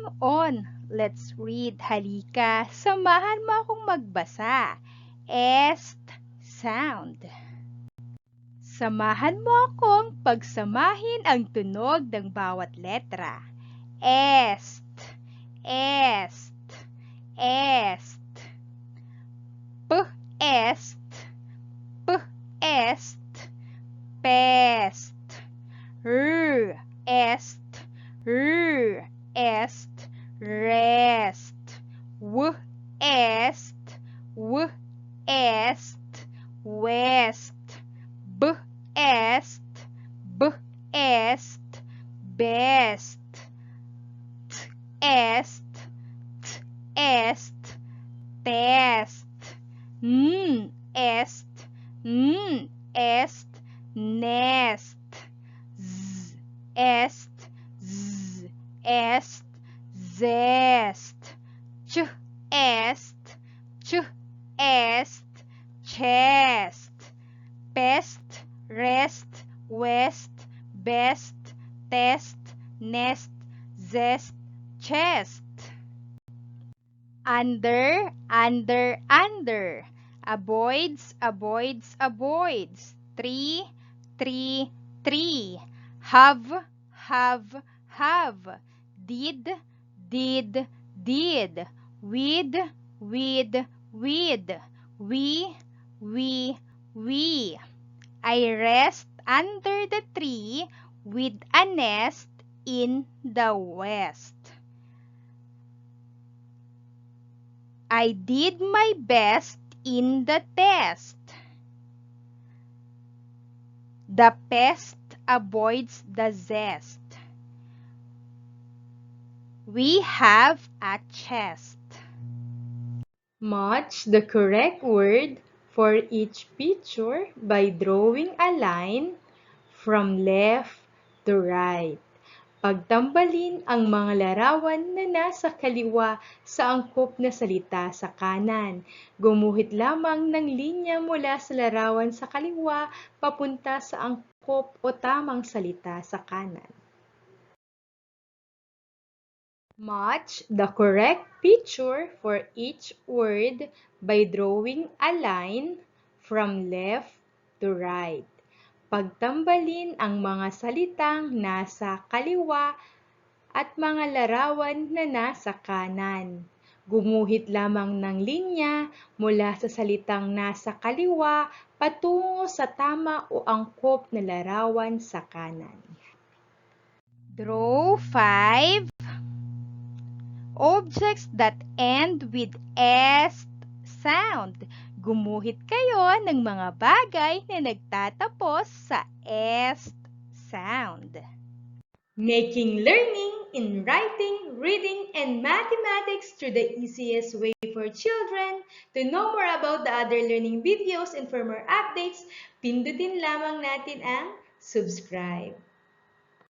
Come on, let's read. Halika, samahan mo akong magbasa. Est sound. Samahan mo akong pagsamahin ang tunog ng bawat letra. Est, est, est. P, est, p, est, pest. R, est, r, est, rest. W, est, w, est, west. B, est, b, est, best. T, est, t, est, test. N, est, est, nest. Z, est, z, est, zest. Ch, est, ch, est, chest. Pest, rest, west, best, test, nest, zest, chest. Under, under, under. Avoids, avoids, avoids. Tree, tree, tree. Have, have. Did, did, did. With, with. We. I rest under the tree with a nest in the west. I did my best in the test. The pest avoids the zest. We have a chest. Match the correct word for each picture by drawing a line from left to right. Pagtambalin ang mga larawan na nasa kaliwa sa angkop na salita sa kanan. Gumuhit lamang ng linya mula sa larawan sa kaliwa papunta sa angkop o tamang salita sa kanan. Match the correct picture for each word by drawing a line from left to right. Pagtambalin ang mga salitang nasa kaliwa at mga larawan na nasa kanan. Gumuhit lamang ng linya mula sa salitang nasa kaliwa patungo sa tama o angkop na larawan sa kanan. Draw 5 objects that end with est sound. Gumuhit kayo ng mga bagay na nagtatapos sa est sound. Making learning in writing, reading, and mathematics through the easiest way for children. To know more about the other learning videos and for more updates, pindutin lamang natin ang subscribe.